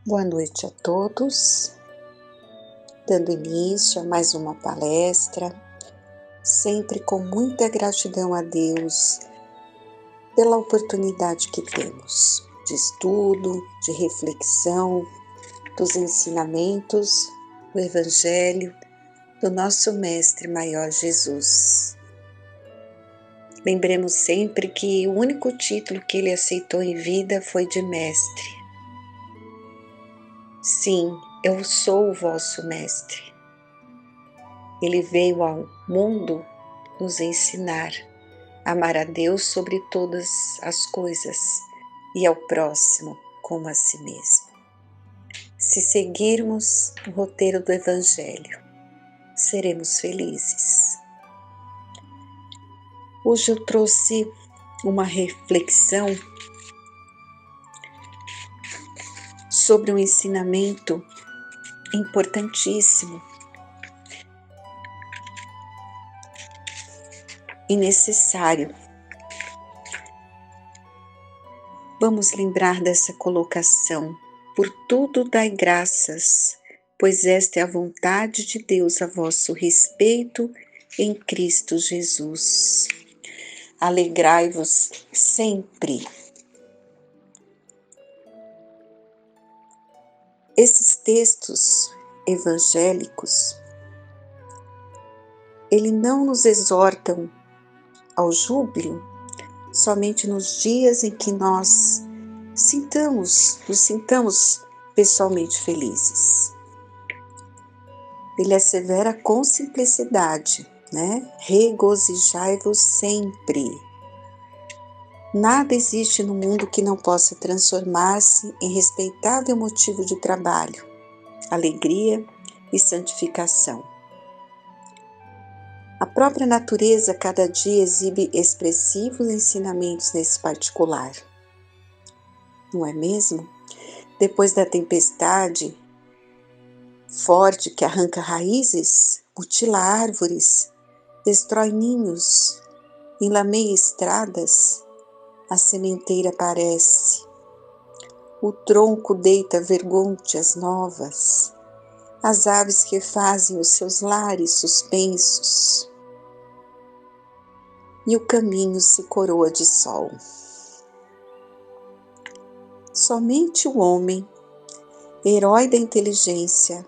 Boa noite a todos, dando início a mais uma palestra, sempre com muita gratidão a Deus pela oportunidade que temos de estudo, de reflexão, dos ensinamentos do Evangelho do nosso Mestre Maior Jesus. Lembremos sempre que o único título que ele aceitou em vida foi de Mestre. Sim, eu sou o vosso Mestre. Ele veio ao mundo nos ensinar a amar a Deus sobre todas as coisas e ao próximo como a si mesmo. Se seguirmos o roteiro do Evangelho, seremos felizes. Hoje eu trouxe uma reflexão sobre um ensinamento importantíssimo e necessário. Vamos lembrar dessa colocação. Por tudo dai graças, pois esta é a vontade de Deus a vosso respeito em Cristo Jesus. Alegrai-vos sempre. Esses textos evangélicos, eles não nos exortam ao júbilo somente nos dias em que nós nos sintamos pessoalmente felizes. Ele assevera com simplicidade, Regozijai-vos sempre. Nada existe no mundo que não possa transformar-se em respeitável motivo de trabalho, alegria e santificação. A própria natureza cada dia exibe expressivos ensinamentos nesse particular. Não é mesmo? Depois da tempestade forte que arranca raízes, mutila árvores, destrói ninhos, enlameia estradas, a sementeira aparece, o tronco deita vergônteas novas, as aves refazem os seus lares suspensos, e o caminho se coroa de sol. Somente o homem, herói da inteligência,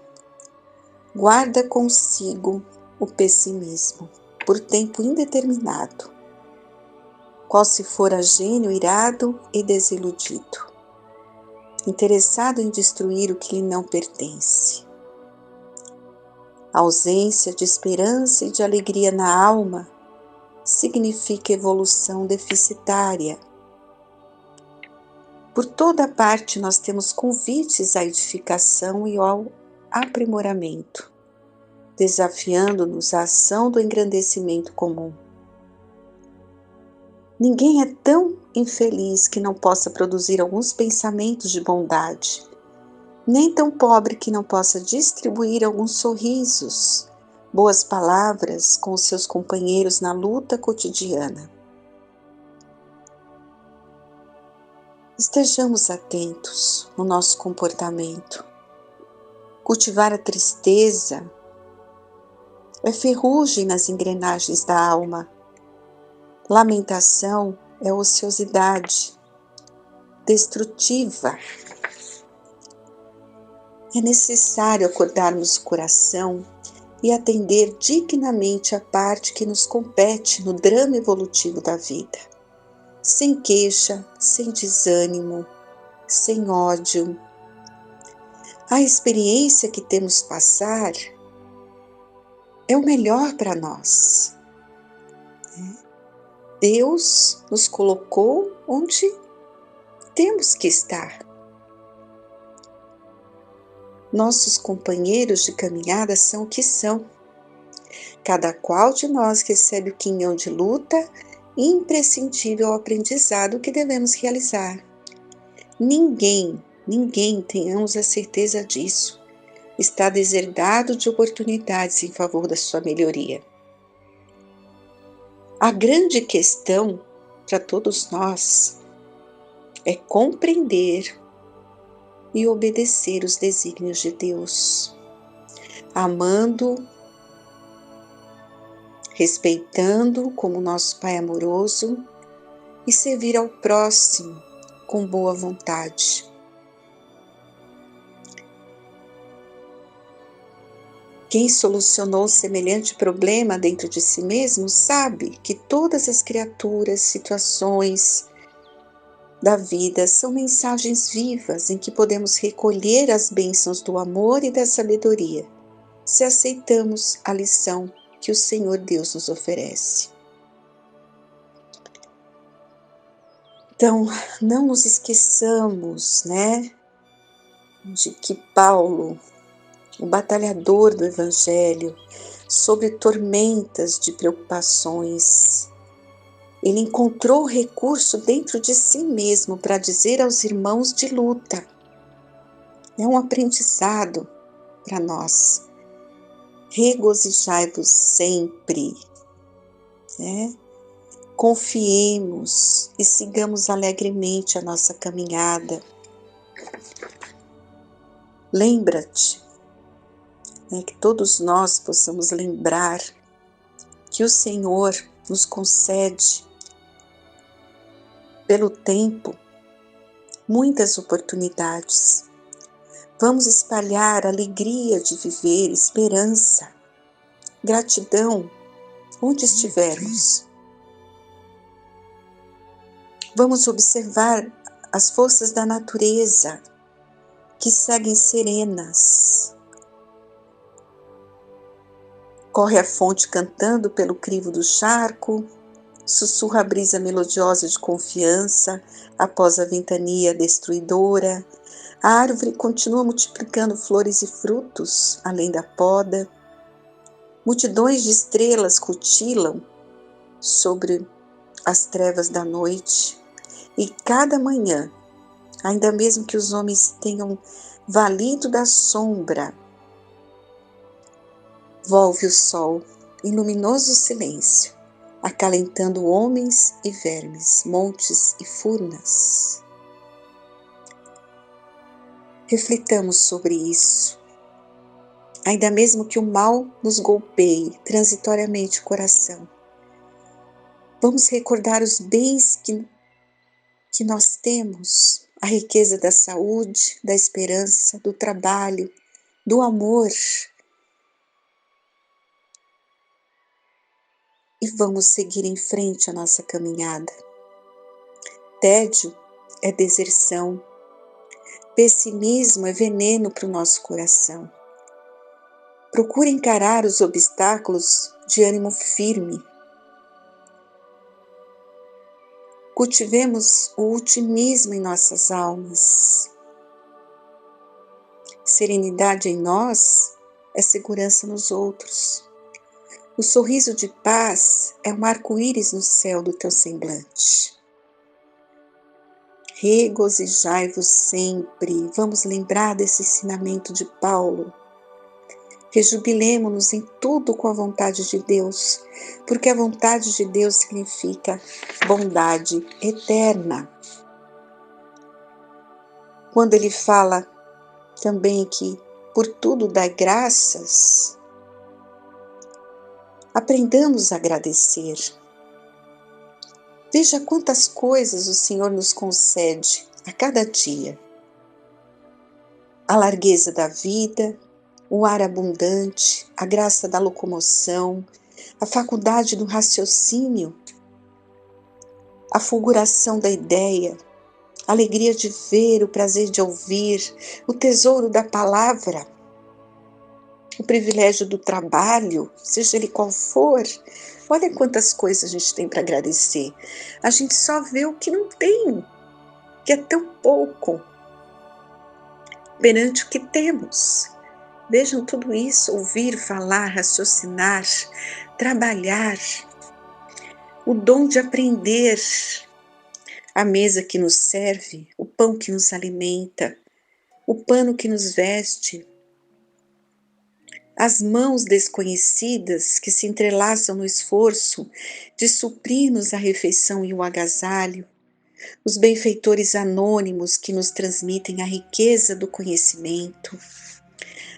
guarda consigo o pessimismo por tempo indeterminado, qual se fora gênio irado e desiludido, interessado em destruir o que lhe não pertence. A ausência de esperança e de alegria na alma significa evolução deficitária. Por toda parte nós temos convites à edificação e ao aprimoramento, desafiando-nos à ação do engrandecimento comum. Ninguém é tão infeliz que não possa produzir alguns pensamentos de bondade, nem tão pobre que não possa distribuir alguns sorrisos, boas palavras com os seus companheiros na luta cotidiana. Estejamos atentos no nosso comportamento. Cultivar a tristeza é ferrugem nas engrenagens da alma. Lamentação é ociosidade destrutiva. É necessário acordarmos o coração e atender dignamente a parte que nos compete no drama evolutivo da vida, sem queixa, sem desânimo, sem ódio. A experiência que temos passar é o melhor para nós. Deus nos colocou onde temos que estar. Nossos companheiros de caminhada são o que são. Cada qual de nós recebe o quinhão de luta imprescindível ao aprendizado que devemos realizar. Ninguém, tenhamos a certeza disso, está deserdado de oportunidades em favor da sua melhoria. A grande questão para todos nós é compreender e obedecer os desígnios de Deus, amando, respeitando como nosso Pai amoroso e servir ao próximo com boa vontade. Quem solucionou semelhante problema dentro de si mesmo sabe que todas as criaturas, situações da vida são mensagens vivas em que podemos recolher as bênçãos do amor e da sabedoria, se aceitamos a lição que o Senhor Deus nos oferece. Então, não nos esqueçamos, de que Paulo, o batalhador do Evangelho, sobre tormentas de preocupações, ele encontrou recurso dentro de si mesmo para dizer aos irmãos de luta. É um aprendizado para nós. Regozijai-vos sempre, Confiemos e sigamos alegremente a nossa caminhada. Lembra-te, que todos nós possamos lembrar que o Senhor nos concede, pelo tempo, muitas oportunidades. Vamos espalhar a alegria de viver, esperança, gratidão, onde estivermos. Vamos observar as forças da natureza que seguem serenas. Corre a fonte cantando pelo crivo do charco, sussurra a brisa melodiosa de confiança após a ventania destruidora. A árvore continua multiplicando flores e frutos além da poda. Multidões de estrelas rutilam sobre as trevas da noite. E cada manhã, ainda mesmo que os homens tenham valido da sombra, volve o sol em luminoso silêncio, acalentando homens e vermes, montes e furnas. Reflitamos sobre isso. Ainda mesmo que o mal nos golpeie transitoriamente o coração, vamos recordar os bens que nós temos, a riqueza da saúde, da esperança, do trabalho, do amor. E vamos seguir em frente a nossa caminhada. Tédio é deserção, pessimismo é veneno para o nosso coração. Procure encarar os obstáculos de ânimo firme. Cultivemos o otimismo em nossas almas. Serenidade em nós é segurança nos outros. O sorriso de paz é um arco-íris no céu do teu semblante. Regozijai-vos sempre. Vamos lembrar desse ensinamento de Paulo. Rejubilemo-nos em tudo com a vontade de Deus, porque a vontade de Deus significa bondade eterna. Quando ele fala também que por tudo dai graças, aprendamos a agradecer. Veja quantas coisas o Senhor nos concede a cada dia. A largueza da vida, o ar abundante, a graça da locomoção, a faculdade do raciocínio, a fulguração da ideia, a alegria de ver, o prazer de ouvir, o tesouro da palavra, o privilégio do trabalho, seja ele qual for. Olha quantas coisas a gente tem para agradecer. A gente só vê o que não tem, que é tão pouco, perante o que temos. Vejam tudo isso, ouvir, falar, raciocinar, trabalhar, o dom de aprender, a mesa que nos serve, o pão que nos alimenta, o pano que nos veste, as mãos desconhecidas que se entrelaçam no esforço de suprir-nos a refeição e o agasalho, os benfeitores anônimos que nos transmitem a riqueza do conhecimento,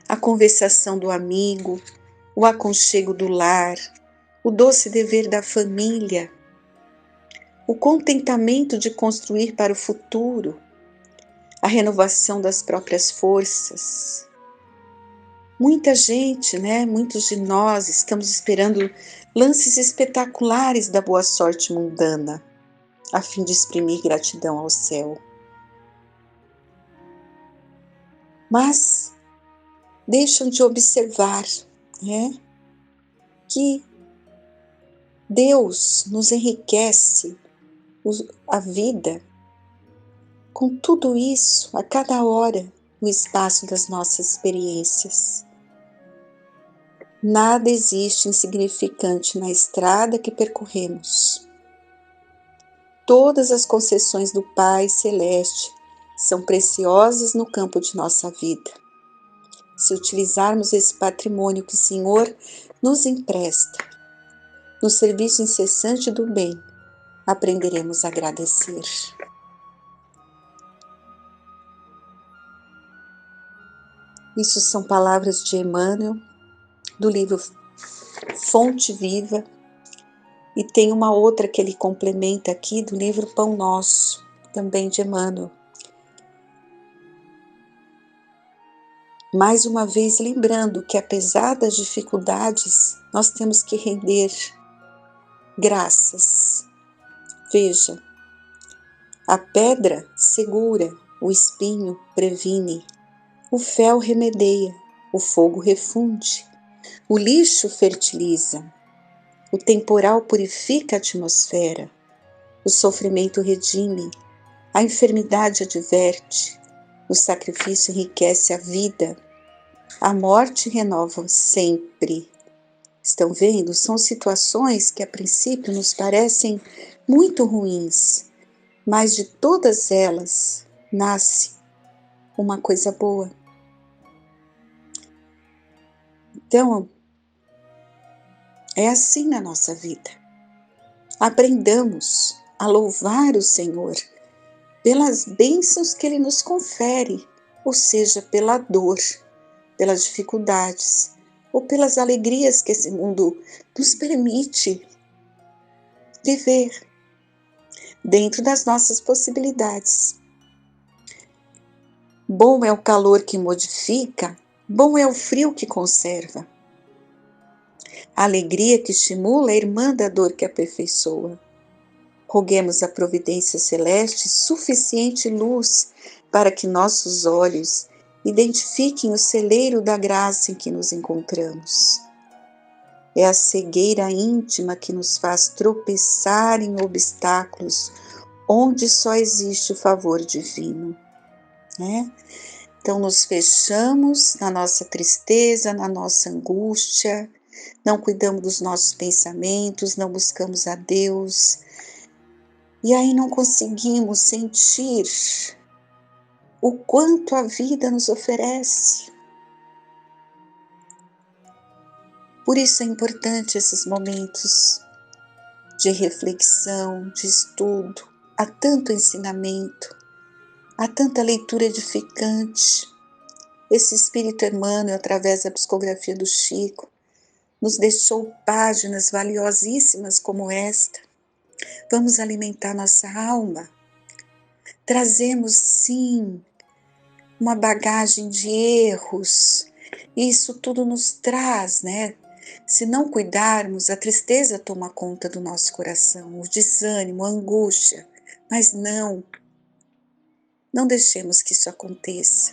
a conversação do amigo, o aconchego do lar, o doce dever da família, o contentamento de construir para o futuro, a renovação das próprias forças. Muita gente, muitos de nós estamos esperando lances espetaculares da boa sorte mundana, a fim de exprimir gratidão ao céu. Mas deixam de observar, que Deus nos enriquece a vida com tudo isso a cada hora no espaço das nossas experiências. Nada existe insignificante na estrada que percorremos. Todas as concessões do Pai Celeste são preciosas no campo de nossa vida. Se utilizarmos esse patrimônio que o Senhor nos empresta, no serviço incessante do bem, aprenderemos a agradecer. Isso são palavras de Emmanuel, do livro Fonte Viva, e tem uma outra que ele complementa aqui do livro Pão Nosso, também de Emmanuel. Mais uma vez lembrando que apesar das dificuldades, nós temos que render graças. Veja, a pedra segura, o espinho previne, o fel remedeia, o fogo refunde, o lixo fertiliza, o temporal purifica a atmosfera, o sofrimento redime, a enfermidade adverte, o sacrifício enriquece a vida, a morte renova sempre. Estão vendo? São situações que a princípio nos parecem muito ruins, mas de todas elas nasce uma coisa boa. Então, é assim na nossa vida. Aprendamos a louvar o Senhor pelas bênçãos que Ele nos confere, ou seja, pela dor, pelas dificuldades, ou pelas alegrias que esse mundo nos permite viver dentro das nossas possibilidades. Bom é o calor que modifica, bom é o frio que conserva. A alegria que estimula é irmã da dor que aperfeiçoa. Roguemos a providência celeste suficiente luz para que nossos olhos identifiquem o celeiro da graça em que nos encontramos. É a cegueira íntima que nos faz tropeçar em obstáculos onde só existe o favor divino. Então nos fechamos na nossa tristeza, na nossa angústia, não cuidamos dos nossos pensamentos, não buscamos a Deus, e aí não conseguimos sentir o quanto a vida nos oferece. Por isso é importante esses momentos de reflexão, de estudo. Há tanto ensinamento, há tanta leitura edificante. Esse Espírito Emmanuel, através da psicografia do Chico, nos deixou páginas valiosíssimas como esta. Vamos alimentar nossa alma. Trazemos, sim, uma bagagem de erros. Isso tudo nos traz, Se não cuidarmos, a tristeza toma conta do nosso coração, o desânimo, a angústia. Mas não deixemos que isso aconteça.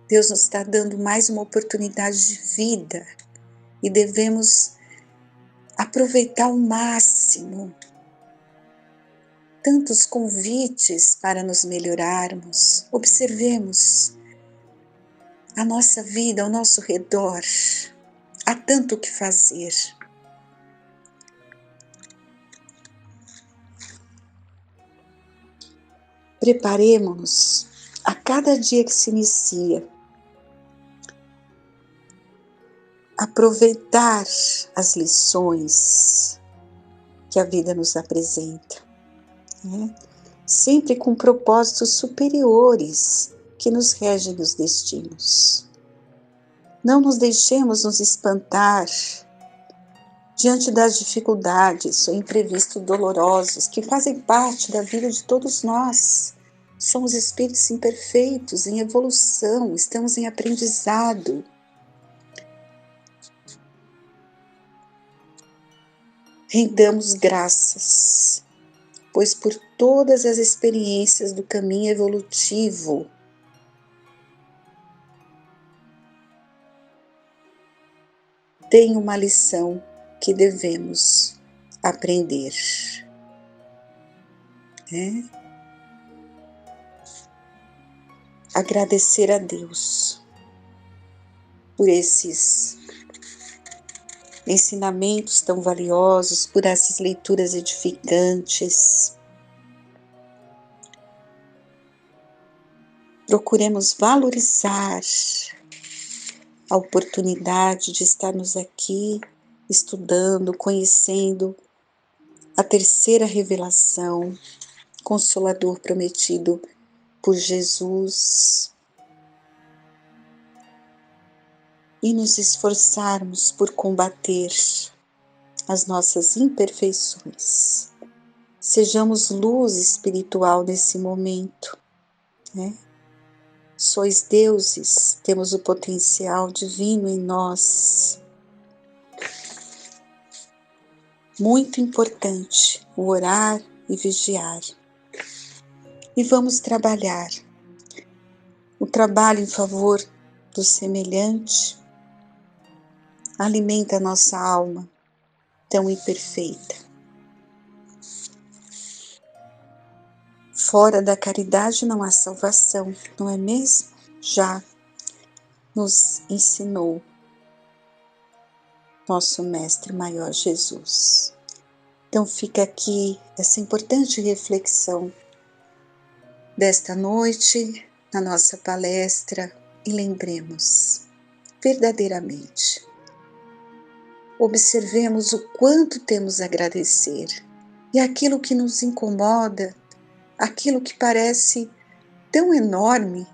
Deus nos está dando mais uma oportunidade de vida e devemos aproveitar ao máximo tantos convites para nos melhorarmos. Observemos a nossa vida ao nosso redor. Há tanto o que fazer. Preparemo-nos a cada dia que se inicia. Aproveitar as lições que a vida nos apresenta. né? Sempre com propósitos superiores que nos regem os destinos. Não nos deixemos nos espantar diante das dificuldades ou imprevistos dolorosos que fazem parte da vida de todos nós. Somos espíritos imperfeitos, em evolução, estamos em aprendizado. Rendamos graças, pois por todas as experiências do caminho evolutivo, tem uma lição que devemos aprender, né? Agradecer a Deus por esses ensinamentos tão valiosos, por essas leituras edificantes. Procuremos valorizar a oportunidade de estarmos aqui estudando, conhecendo a terceira revelação, Consolador prometido por Jesus, e nos esforçarmos por combater as nossas imperfeições. Sejamos luz espiritual nesse momento, né? Sois deuses, temos o potencial divino em nós. Muito importante o orar e vigiar. E vamos trabalhar. O trabalho em favor do semelhante alimenta a nossa alma tão imperfeita. Fora da caridade não há salvação, não é mesmo? Já nos ensinou nosso Mestre Maior Jesus. Então fica aqui essa importante reflexão desta noite, na nossa palestra, e lembremos, verdadeiramente, observemos o quanto temos a agradecer, e aquilo que nos incomoda, aquilo que parece tão enorme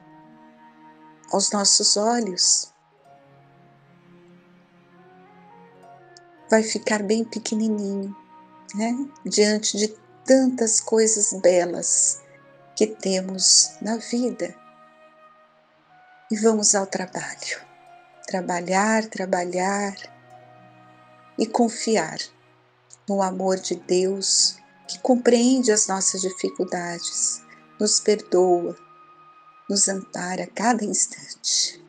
aos nossos olhos, vai ficar bem pequenininho, né? Diante de tantas coisas belas que temos na vida. E vamos ao trabalho. Trabalhar e confiar no amor de Deus, que compreende as nossas dificuldades, nos perdoa, nos ampara a cada instante.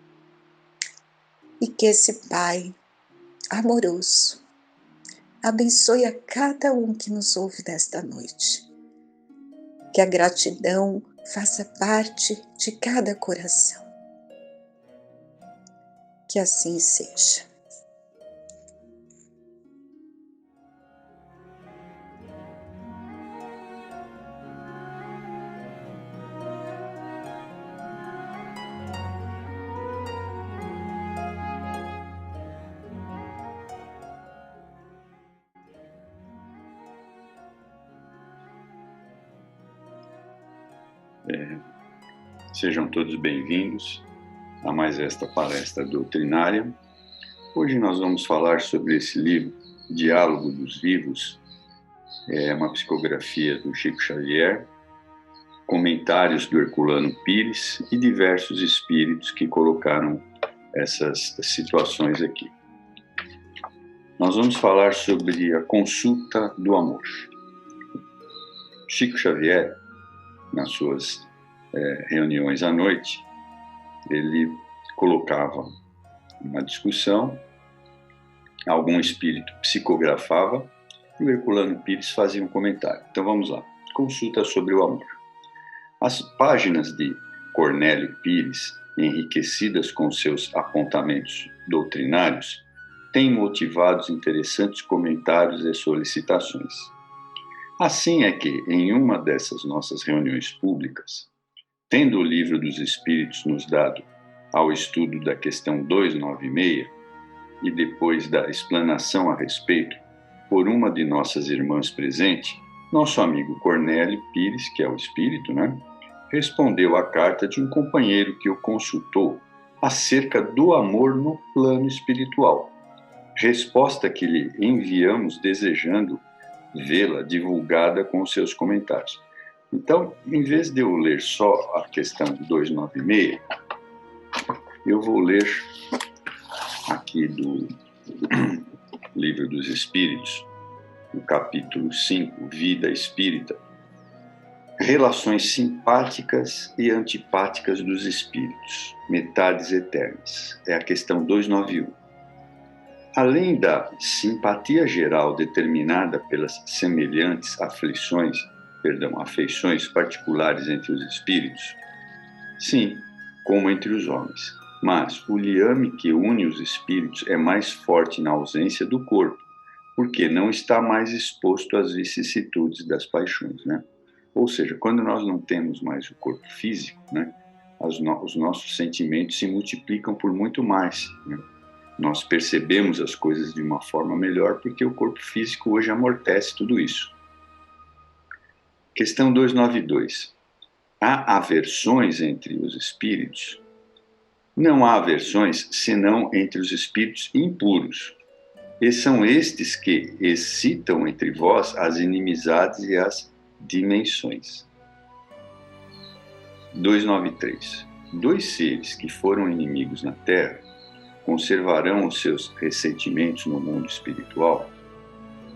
E que esse Pai amoroso abençoe a cada um que nos ouve nesta noite. Que a gratidão faça parte de cada coração. Que assim seja. Sejam todos bem-vindos a mais esta palestra doutrinária. Hoje nós vamos falar sobre esse livro, Diálogo dos Vivos, uma psicografia do Chico Xavier, comentários do Herculano Pires e diversos espíritos que colocaram essas situações aqui. Nós vamos falar sobre a consulta do amor. Chico Xavier, nas suas reuniões à noite, ele colocava uma discussão, algum espírito psicografava e o Herculano Pires fazia um comentário. Então vamos lá, consulta sobre o amor. As páginas de Cornélio Pires, enriquecidas com seus apontamentos doutrinários, têm motivados interessantes comentários e solicitações. Assim é que, em uma dessas nossas reuniões públicas, tendo o Livro dos Espíritos nos dado ao estudo da questão 296 e depois da explanação a respeito por uma de nossas irmãs presente, Nosso amigo Cornélio Pires, que é o espírito, respondeu à carta de um companheiro que o consultou acerca do amor no plano espiritual. Resposta que lhe enviamos desejando vê-la divulgada com os seus comentários. Então, em vez de eu ler só a questão 296, eu vou ler aqui do Livro dos Espíritos, no capítulo 5, Vida Espírita, Relações simpáticas e antipáticas dos espíritos, metades eternas. É a questão 291. Além da simpatia geral determinada pelas semelhantes afeições particulares entre os espíritos, sim, como entre os homens, mas o liame que une os espíritos é mais forte na ausência do corpo, porque não está mais exposto às vicissitudes das paixões, Ou seja, quando nós não temos mais o corpo físico, os nossos sentimentos se multiplicam por muito mais, Nós percebemos as coisas de uma forma melhor porque o corpo físico hoje amortece tudo isso. Questão 292. Há aversões entre os espíritos? Não há aversões senão entre os espíritos impuros. E são estes que excitam entre vós as inimizades e as dimensões. 293. Dois seres que foram inimigos na Terra conservarão os seus ressentimentos no mundo espiritual?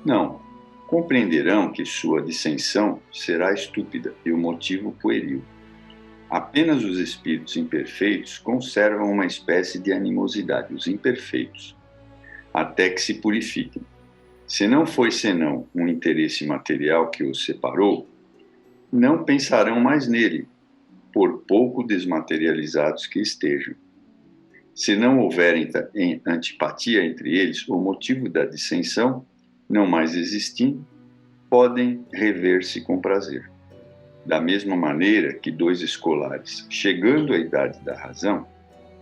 Não. Compreenderão que sua dissensão será estúpida e o motivo pueril. Apenas os espíritos imperfeitos conservam uma espécie de animosidade, os imperfeitos, até que se purifiquem. Se não foi senão um interesse material que os separou, não pensarão mais nele, por pouco desmaterializados que estejam. Se não houver antipatia entre eles, o motivo da dissensão, não mais existindo, podem rever-se com prazer. Da mesma maneira que dois escolares, chegando à idade da razão,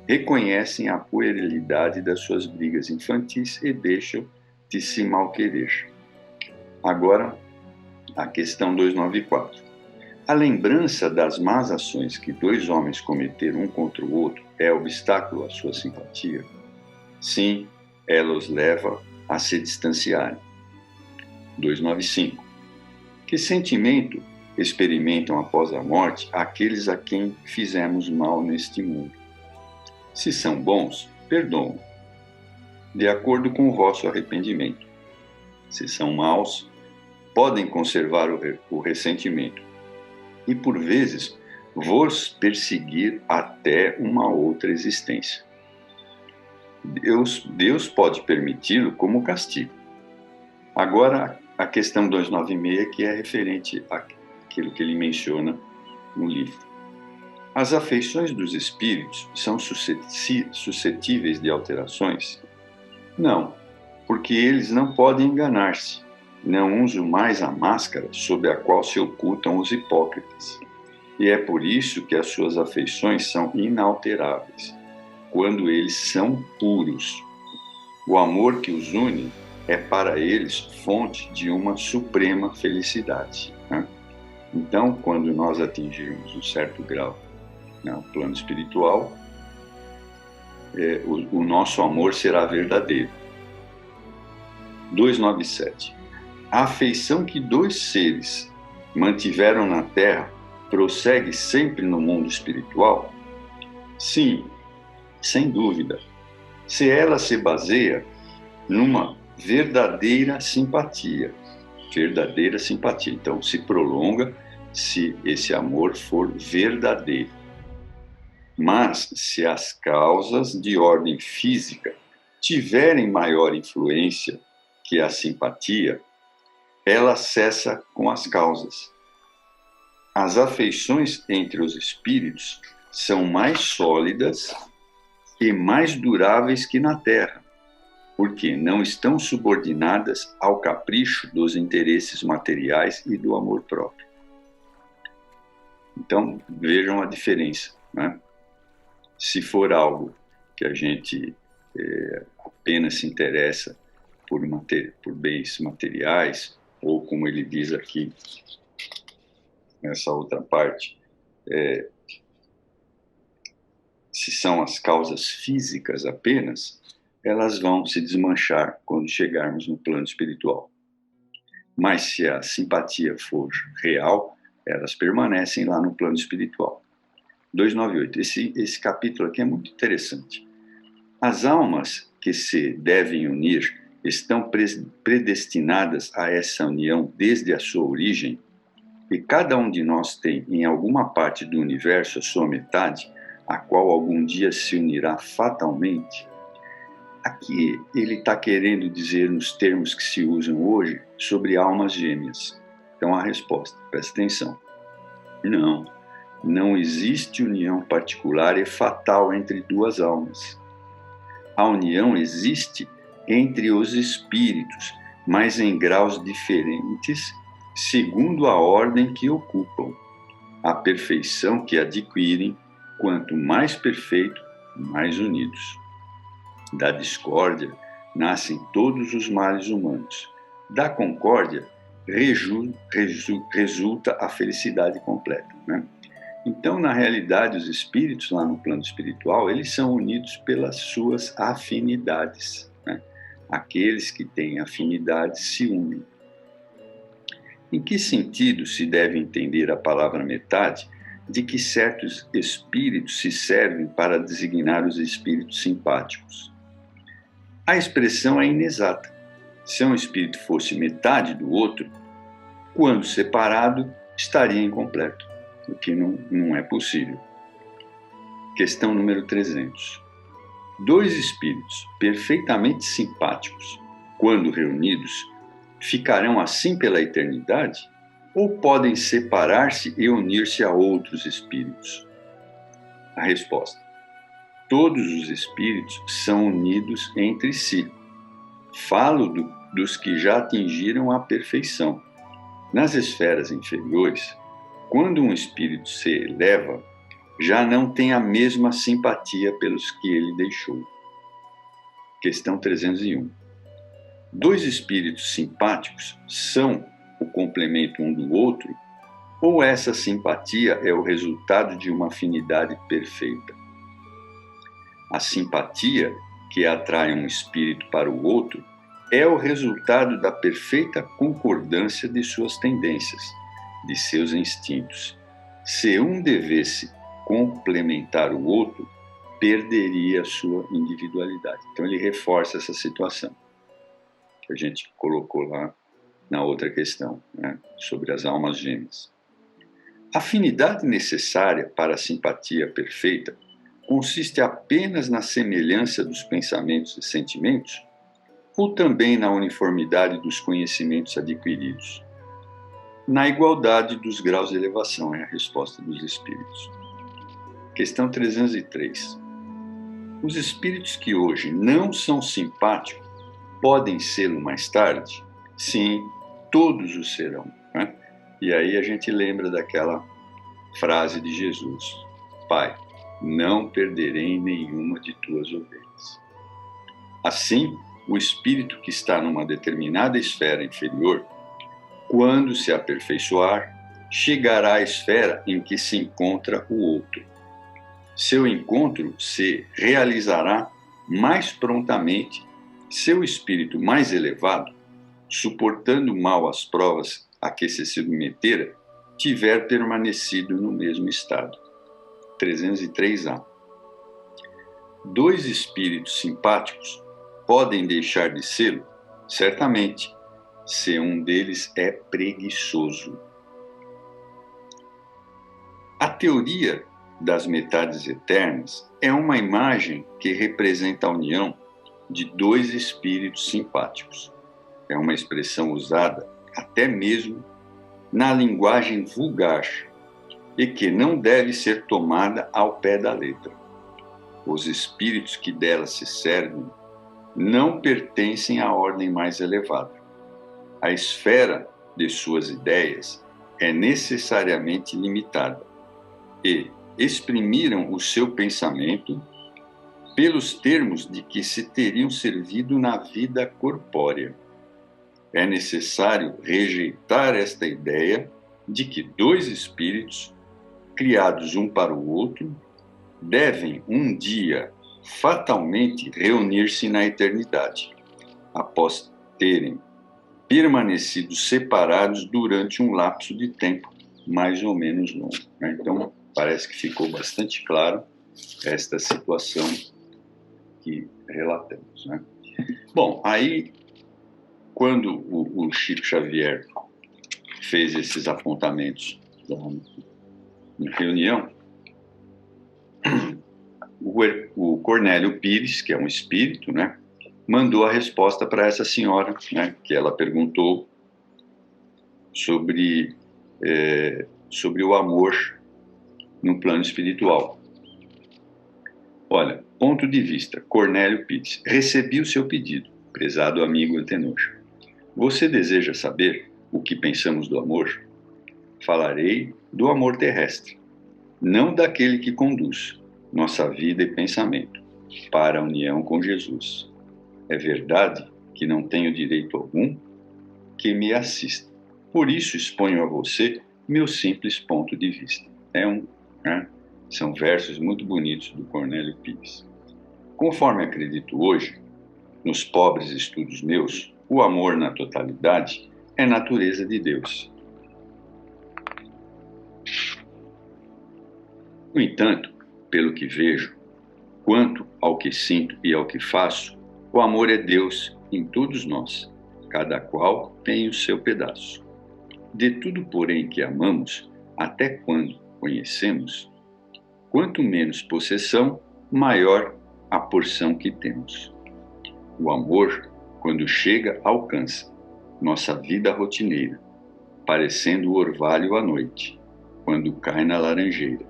reconhecem a puerilidade das suas brigas infantis e deixam de se malquerer. Agora, a questão 294. A lembrança das más ações que dois homens cometeram um contra o outro é obstáculo à sua simpatia? Sim, ela os leva a se distanciarem. 295. Que sentimento experimentam após a morte aqueles a quem fizemos mal neste mundo? Se são bons, perdoam, de acordo com o vosso arrependimento. Se são maus, podem conservar o ressentimento e, por vezes, vos perseguir até uma outra existência. Deus pode permiti-lo como castigo. Agora, a questão 296, que é referente àquilo que ele menciona no livro. As afeições dos espíritos são suscetíveis de alterações? Não, porque eles não podem enganar-se. Não usam mais a máscara sob a qual se ocultam os hipócritas. E é por isso que as suas afeições são inalteráveis, quando eles são puros. O amor que os une é para eles fonte de uma suprema felicidade. Então, quando nós atingirmos um certo grau no plano espiritual, o nosso amor será verdadeiro. 297. A afeição que dois seres mantiveram na Terra prossegue sempre no mundo espiritual? Sim, sem dúvida. Se ela se baseia numa verdadeira simpatia. Então, se prolonga se esse amor for verdadeiro. Mas, se as causas de ordem física tiverem maior influência que a simpatia, ela cessa com as causas. As afeições entre os espíritos são mais sólidas e mais duráveis que na Terra, porque não estão subordinadas ao capricho dos interesses materiais e do amor próprio. Então, vejam a diferença, Se for algo que a gente apenas se interessa por bens materiais, ou como ele diz aqui, nessa outra parte, se são as causas físicas apenas, elas vão se desmanchar quando chegarmos no plano espiritual. Mas se a simpatia for real, elas permanecem lá no plano espiritual. 298. Esse capítulo aqui é muito interessante. As almas que se devem unir estão predestinadas a essa união desde a sua origem, e cada um de nós tem, em alguma parte do universo, a sua metade, a qual algum dia se unirá fatalmente. Aqui ele está querendo dizer, nos termos que se usam hoje, sobre almas gêmeas. Então a resposta, presta atenção. Não existe união particular e fatal entre duas almas. A união existe entre os espíritos, mas em graus diferentes, segundo a ordem que ocupam. A perfeição que adquirem, quanto mais perfeito, mais unidos. Da discórdia nascem todos os males humanos. Da concórdia resulta a felicidade completa, né? Então, na realidade, os espíritos lá no plano espiritual, eles são unidos pelas suas afinidades, né? Aqueles que têm afinidades se unem. Em que sentido se deve entender a palavra metade de que certos espíritos se servem para designar os espíritos simpáticos? A expressão é inexata. Se um espírito fosse metade do outro, quando separado, estaria incompleto, o que não é possível. Questão número 300. Dois espíritos perfeitamente simpáticos, quando reunidos, ficarão assim pela eternidade? Ou podem separar-se e unir-se a outros espíritos? A resposta: todos os espíritos são unidos entre si. Falo dos que já atingiram a perfeição. Nas esferas inferiores, quando um espírito se eleva, já não tem a mesma simpatia pelos que ele deixou. Questão 301. Dois espíritos simpáticos são o complemento um do outro, ou essa simpatia é o resultado de uma afinidade perfeita? A simpatia que atrai um espírito para o outro é o resultado da perfeita concordância de suas tendências, de seus instintos. Se um devesse complementar o outro, perderia a sua individualidade. Então ele reforça essa situação que a gente colocou lá na outra questão, né, sobre as almas gêmeas. A afinidade necessária para a simpatia perfeita consiste apenas na semelhança dos pensamentos e sentimentos, ou também na uniformidade dos conhecimentos adquiridos? Na igualdade dos graus de elevação, é a resposta dos espíritos. Questão 303. Os espíritos que hoje não são simpáticos podem sê-lo mais tarde? Sim, todos o serão, né? E aí a gente lembra daquela frase de Jesus: Pai, não perderei nenhuma de tuas ovelhas. Assim, o espírito que está numa determinada esfera inferior, quando se aperfeiçoar, chegará à esfera em que se encontra o outro. Seu encontro se realizará mais prontamente se o espírito mais elevado, suportando mal as provas a que se submetera, tiver permanecido no mesmo estado. 303A. Dois espíritos simpáticos podem deixar de sê-lo? Certamente, se um deles é preguiçoso. A teoria das metades eternas é uma imagem que representa a união de dois espíritos simpáticos. É uma expressão usada até mesmo na linguagem vulgar e que não deve ser tomada ao pé da letra. Os espíritos que dela se servem não pertencem à ordem mais elevada. A esfera de suas ideias é necessariamente limitada e exprimiram o seu pensamento pelos termos de que se teriam servido na vida corpórea. é necessário rejeitar esta ideia de que dois espíritos, criados um para o outro, devem um dia fatalmente reunir-se na eternidade, após terem permanecido separados durante um lapso de tempo mais ou menos longo. Então, parece que ficou bastante claro esta situação que relatamos. Bom, aí, quando o Chico Xavier fez esses apontamentos na reunião, o Cornélio Pires, que é um espírito, mandou a resposta para essa senhora, que ela perguntou sobre o amor no plano espiritual. Olha, ponto de vista, Cornélio Pires. Recebi o seu pedido, prezado amigo Antenor. Você deseja saber o que pensamos do amor? Falarei do amor terrestre, não daquele que conduz nossa vida e pensamento para a união com Jesus. É verdade que não tenho direito algum que me assista. Por isso exponho a você meu simples ponto de vista. São versos muito bonitos do Cornélio Pires. Conforme acredito hoje, nos pobres estudos meus, o amor na totalidade é natureza de Deus. No entanto, pelo que vejo, quanto ao que sinto e ao que faço, o amor é Deus em todos nós, cada qual tem o seu pedaço. De tudo, porém, que amamos, até quando conhecemos, quanto menos possessão, maior a porção que temos. O amor, quando chega, alcança nossa vida rotineira, parecendo o orvalho à noite, quando cai na laranjeira.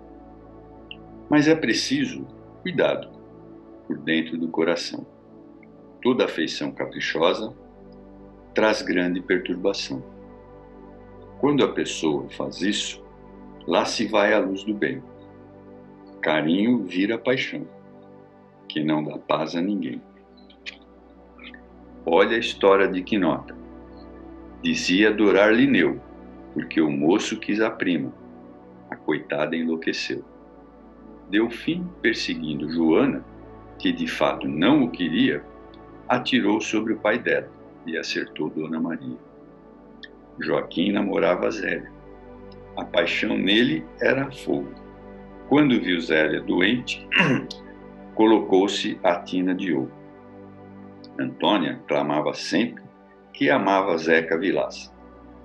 Mas é preciso cuidado por dentro do coração. Toda afeição caprichosa traz grande perturbação. Quando a pessoa faz isso, lá se vai a luz do bem. Carinho vira paixão, que não dá paz a ninguém. Olha a história de Quinota. Dizia adorar Linneu, porque o moço quis a prima. A coitada enlouqueceu. Delfim, perseguindo Joana, que de fato não o queria, atirou sobre o pai dela e acertou Dona Maria. Joaquim namorava Zélia. A paixão nele era fogo. Quando viu Zélia doente, colocou-se a tina de ouro. Antônia clamava sempre que amava Zeca Vilaça.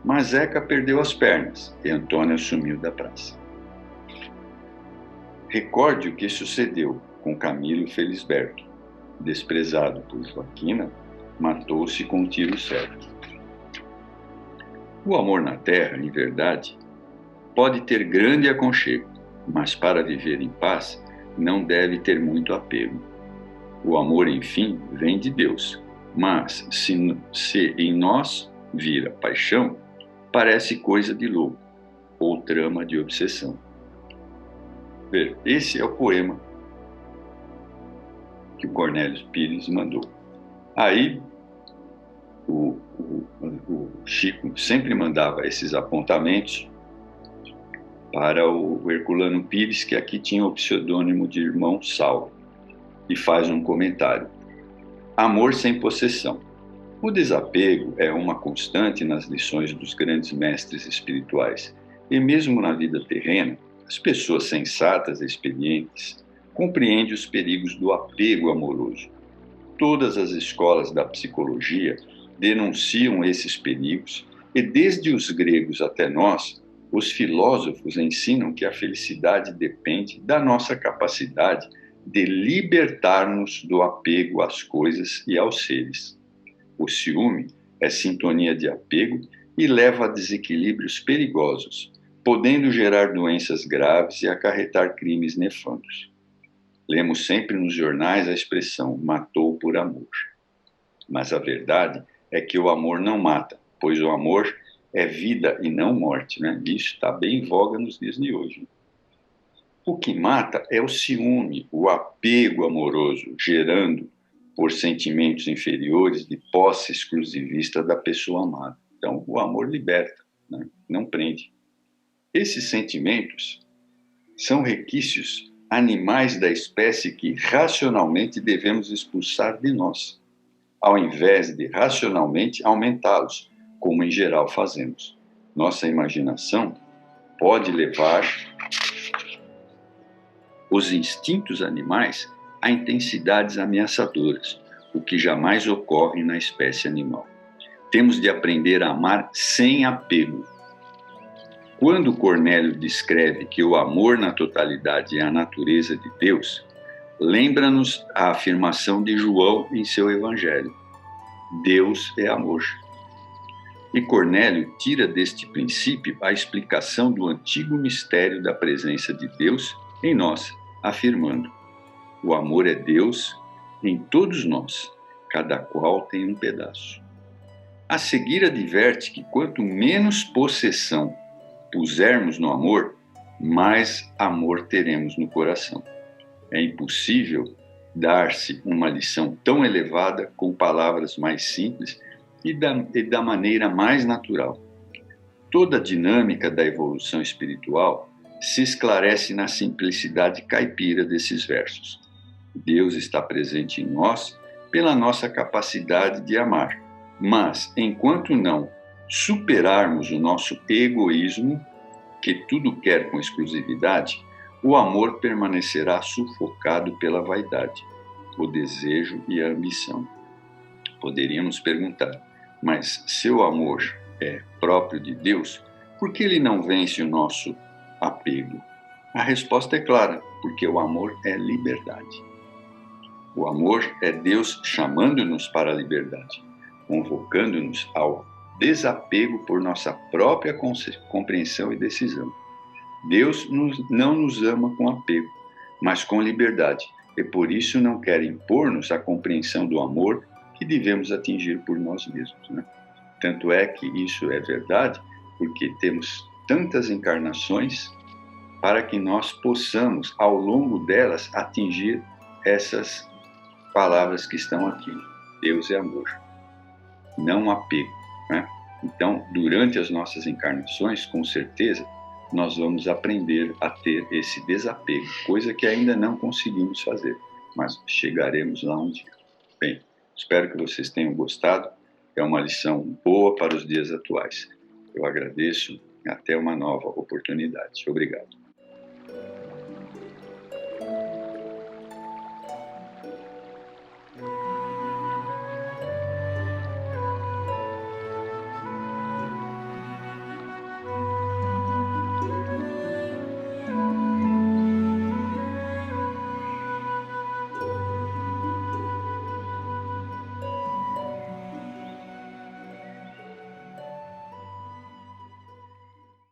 Mas Zeca perdeu as pernas e Antônia sumiu da praça. Recorde o que sucedeu com Camilo Felisberto. Desprezado por Joaquina, matou-se com um tiro certo. O amor na terra, em verdade, pode ter grande aconchego, mas para viver em paz não deve ter muito apego. O amor, enfim, vem de Deus, mas se em nós vira paixão, parece coisa de louco ou trama de obsessão. Esse é o poema que o Cornélio Pires mandou. Aí, o Chico sempre mandava esses apontamentos para o Herculano Pires, que aqui tinha o pseudônimo de Irmão Saulo, e faz um comentário. Amor sem possessão. O desapego é uma constante nas lições dos grandes mestres espirituais, e mesmo na vida terrena, as pessoas sensatas e experientes compreendem os perigos do apego amoroso. Todas as escolas da psicologia denunciam esses perigos e, desde os gregos até nós, os filósofos ensinam que a felicidade depende da nossa capacidade de libertar-nos do apego às coisas e aos seres. O ciúme é sintonia de apego e leva a desequilíbrios perigosos, podendo gerar doenças graves e acarretar crimes nefandos. Lemos sempre nos jornais a expressão matou por amor. Mas a verdade é que o amor não mata, pois o amor é vida e não morte, Isso está bem em voga nos dias de hoje. O que mata é o ciúme, o apego amoroso, gerando por sentimentos inferiores de posse exclusivista da pessoa amada. Então, o amor liberta, né? Não prende. Esses sentimentos são requisitos animais da espécie que racionalmente devemos expulsar de nós, ao invés de racionalmente aumentá-los, como em geral fazemos. Nossa imaginação pode levar os instintos animais a intensidades ameaçadoras, o que jamais ocorre na espécie animal. Temos de aprender a amar sem apego. Quando Cornélio descreve que o amor na totalidade é a natureza de Deus, lembra-nos a afirmação de João em seu Evangelho: Deus é amor. E Cornélio tira deste princípio a explicação do antigo mistério da presença de Deus em nós, afirmando: o amor é Deus em todos nós, cada qual tem um pedaço. A seguir adverte que quanto menos possessão pusermos no amor, mais amor teremos no coração. É impossível dar-se uma lição tão elevada com palavras mais simples e da maneira mais natural. Toda a dinâmica da evolução espiritual se esclarece na simplicidade caipira desses versos. Deus está presente em nós pela nossa capacidade de amar, mas enquanto não superarmos o nosso egoísmo, que tudo quer com exclusividade, o amor permanecerá sufocado pela vaidade, o desejo e a ambição. Poderíamos perguntar: mas se o amor é próprio de Deus, por que ele não vence o nosso apego? A resposta é clara: porque o amor é liberdade. O amor é Deus chamando-nos para a liberdade, convocando-nos ao desapego por nossa própria compreensão e decisão. Deus não nos ama com apego, mas com liberdade, e por isso não quer impor-nos a compreensão do amor que devemos atingir por nós mesmos, né? Tanto é que isso é verdade, porque temos tantas encarnações para que nós possamos, ao longo delas, atingir essas palavras que estão aqui. Deus é amor, não apego, né? Então, durante as nossas encarnações, com certeza, nós vamos aprender a ter esse desapego, coisa que ainda não conseguimos fazer, mas chegaremos lá um dia. Bem, espero que vocês tenham gostado. É uma lição boa para os dias atuais. Eu agradeço e até uma nova oportunidade. Obrigado.